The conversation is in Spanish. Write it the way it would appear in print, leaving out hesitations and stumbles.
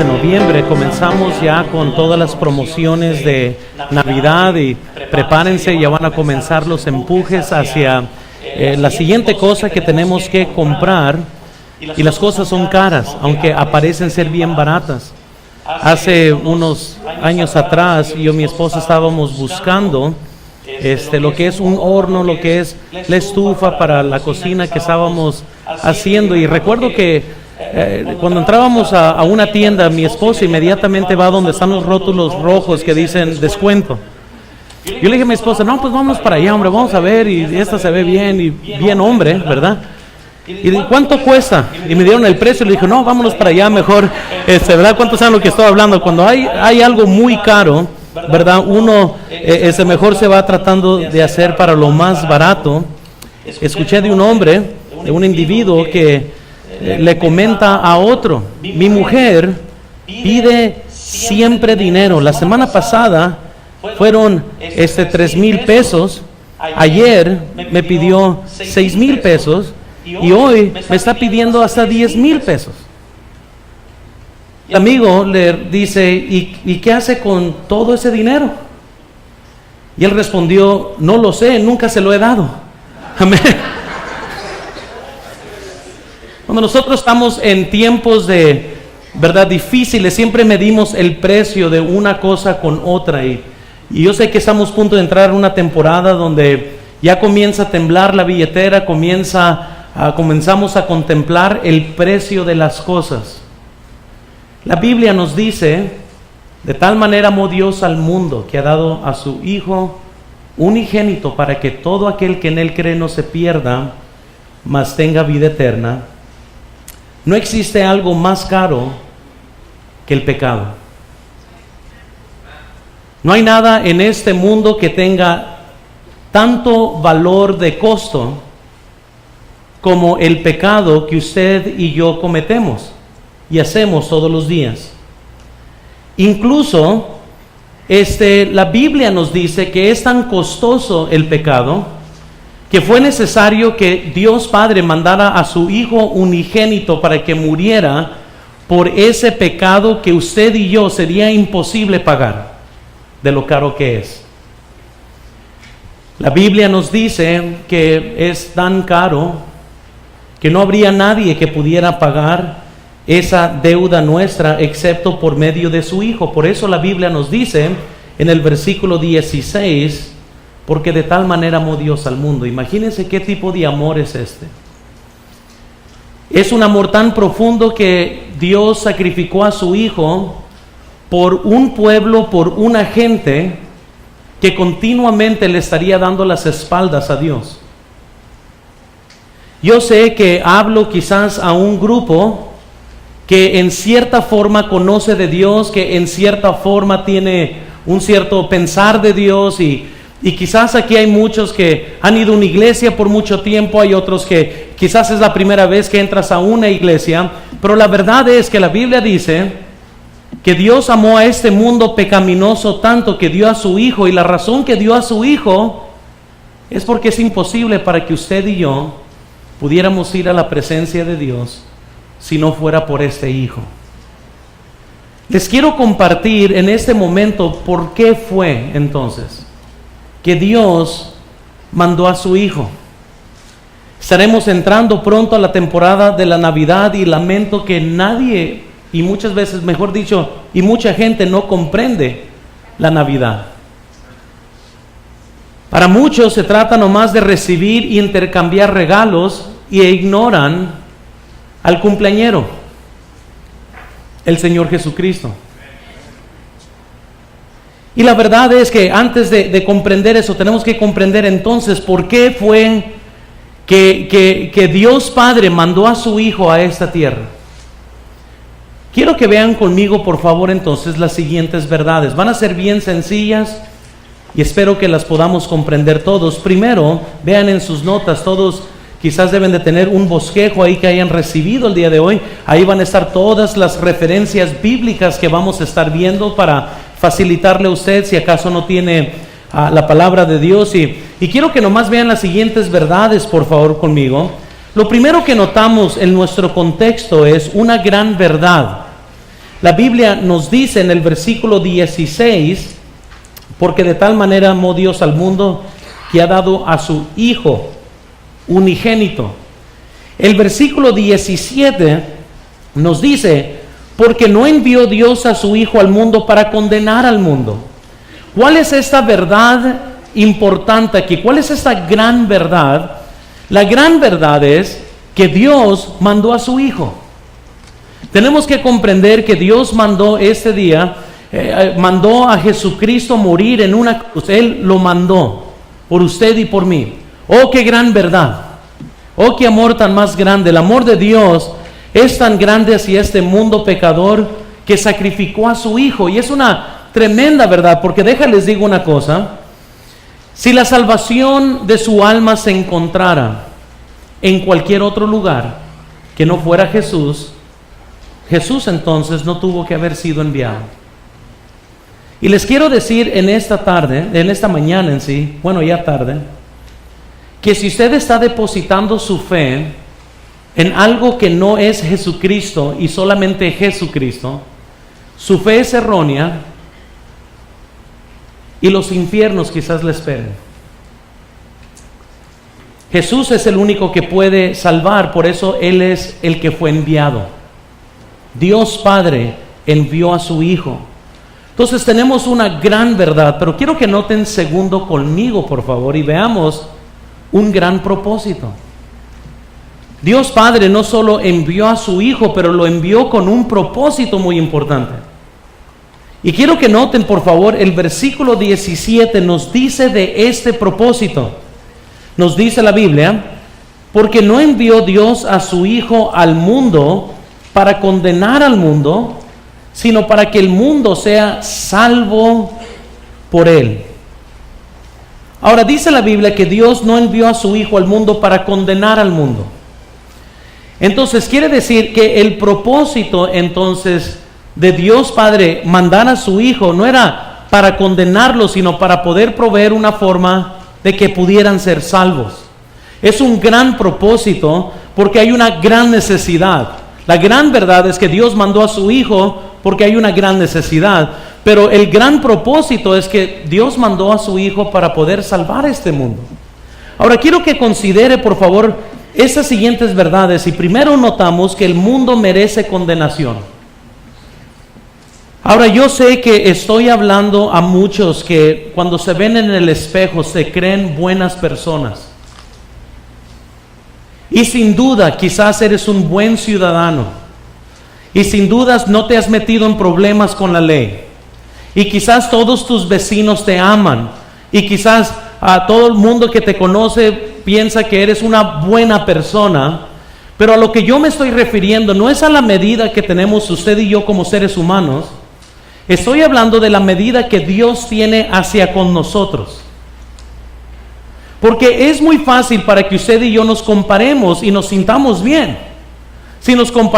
de noviembre. Comenzamos ya con todas las promociones de Navidad y prepárense, ya van a comenzar los empujes hacia la siguiente cosa que tenemos que comprar, y las cosas son caras, aunque aparecen ser bien baratas. Hace unos años atrás, yo y mi esposa estábamos buscando lo que es un horno, lo que es la estufa para la cocina que estábamos haciendo, y recuerdo que cuando entrábamos a una tienda, mi esposa inmediatamente va donde están los rótulos rojos que dicen descuento. Yo le dije a mi esposa, no, pues vámonos para allá, hombre, vamos a ver, y esta se ve bien, y bien hombre, ¿verdad? Y ¿cuánto cuesta? Y me dieron el precio, y le dije, no, vámonos para allá mejor, ¿verdad? ¿Cuántos saben lo que estoy hablando? Cuando hay algo muy caro, ¿verdad? Uno mejor se va tratando de hacer para lo más barato. Escuché de un hombre, de un individuo que le comenta a otro, mi mujer pide siempre dinero. La semana pasada fueron 3,000 pesos, ayer me pidió 6,000 pesos y hoy me está pidiendo hasta 10,000 pesos. El amigo le dice, ¿y qué hace con todo ese dinero? Y él respondió, no lo sé, nunca se lo he dado. Amén. Cuando nosotros estamos en tiempos de verdad difíciles, siempre medimos el precio de una cosa con otra, y yo sé que estamos a punto de entrar en una temporada donde ya comienza a temblar la billetera, comenzamos a contemplar el precio de las cosas. La Biblia nos dice, de tal manera amó Dios al mundo que ha dado a su Hijo unigénito para que todo aquel que en Él cree no se pierda, mas tenga vida eterna. No existe algo más caro que el pecado. No hay nada en este mundo que tenga tanto valor de costo como el pecado que usted y yo cometemos y hacemos todos los días. Incluso la Biblia nos dice que es tan costoso el pecado que fue necesario que Dios Padre mandara a su Hijo unigénito para que muriera por ese pecado que usted y yo sería imposible pagar, de lo caro que es. La Biblia nos dice que es tan caro que no habría nadie que pudiera pagar esa deuda nuestra excepto por medio de su Hijo. Por eso la Biblia nos dice en el versículo 16, porque de tal manera amó Dios al mundo. Imagínense qué tipo de amor es este. Es un amor tan profundo que Dios sacrificó a su Hijo por un pueblo, por una gente que continuamente le estaría dando las espaldas a Dios. Yo sé que hablo quizás a un grupo que en cierta forma conoce de Dios, que en cierta forma tiene un cierto pensar de Dios, y quizás aquí hay muchos que han ido a una iglesia por mucho tiempo, hay otros que quizás es la primera vez que entras a una iglesia, pero la verdad es que la Biblia dice que Dios amó a este mundo pecaminoso tanto que dio a su Hijo, y la razón que dio a su Hijo es porque es imposible para que usted y yo pudiéramos ir a la presencia de Dios si no fuera por este Hijo. Les quiero compartir en este momento por qué fue entonces que Dios mandó a su Hijo. Estaremos entrando pronto a la temporada de la Navidad, y lamento que nadie, y muchas veces, mejor dicho, y mucha gente no comprende la Navidad. Para muchos se trata nomás de recibir e intercambiar regalos, y ignoran al cumpleañero, el Señor Jesucristo. Y la verdad es que antes de comprender eso, tenemos que comprender entonces por qué fue que Dios Padre mandó a su Hijo a esta tierra. Quiero que vean conmigo, por favor, entonces las siguientes verdades. Van a ser bien sencillas y espero que las podamos comprender todos. Primero, vean en sus notas, todos quizás deben de tener un bosquejo ahí que hayan recibido el día de hoy. Ahí van a estar todas las referencias bíblicas que vamos a estar viendo para facilitarle a usted si acaso no tiene la palabra de Dios. Y quiero que nomás vean las siguientes verdades, por favor, conmigo. Lo primero que notamos en nuestro contexto es una gran verdad. La Biblia nos dice en el versículo 16, porque de tal manera amó Dios al mundo que ha dado a su Hijo unigénito. El versículo 17 nos dice, porque no envió Dios a su Hijo al mundo para condenar al mundo. ¿Cuál es esta verdad importante aquí? ¿Cuál es esta gran verdad? La gran verdad es que Dios mandó a su Hijo. Tenemos que comprender que Dios mandó este día, mandó a Jesucristo morir en una cruz. Él lo mandó por usted y por mí. Oh, qué gran verdad. Oh, qué amor tan más grande. El amor de Dios es tan grande hacia este mundo pecador que sacrificó a su Hijo. Y es una tremenda verdad, porque déjales digo una cosa. Si la salvación de su alma se encontrara en cualquier otro lugar que no fuera Jesús, Jesús entonces no tuvo que haber sido enviado. Y les quiero decir en esta tarde, en esta mañana en sí, bueno ya tarde, que si usted está depositando su fe en algo que no es Jesucristo y solamente Jesucristo, su fe es errónea y los infiernos quizás le esperen. Jesús es el único que puede salvar, por eso Él es el que fue enviado. Dios Padre envió a su Hijo. Entonces tenemos una gran verdad, pero quiero que noten segundo conmigo, por favor, y veamos un gran propósito. Dios Padre no solo envió a su Hijo, pero lo envió con un propósito muy importante. Y quiero que noten, por favor, el versículo 17 nos dice de este propósito. Nos dice la Biblia, porque no envió Dios a su Hijo al mundo para condenar al mundo, sino para que el mundo sea salvo por él. Ahora dice la Biblia que Dios no envió a su Hijo al mundo para condenar al mundo. Entonces quiere decir que el propósito entonces de Dios Padre mandar a su Hijo no era para condenarlos, sino para poder proveer una forma de que pudieran ser salvos. Es un gran propósito porque hay una gran necesidad. La gran verdad es que Dios mandó a su Hijo porque hay una gran necesidad, pero el gran propósito es que Dios mandó a su Hijo para poder salvar este mundo. Ahora quiero que considere por favor estas siguientes verdades, y primero notamos que el mundo merece condenación. Ahora yo sé que estoy hablando a muchos que cuando se ven en el espejo se creen buenas personas. Y sin duda, quizás eres un buen ciudadano. Y sin dudas no te has metido en problemas con la ley. Y quizás todos tus vecinos te aman. Y quizás a todo el mundo que te conoce piensa que eres una buena persona. Pero a lo que yo me estoy refiriendo no es a la medida que tenemos usted y yo como seres humanos. Estoy hablando de la medida que Dios tiene hacia con nosotros. Porque es muy fácil para que usted y yo nos comparemos y nos sintamos bien. Si nos comparamos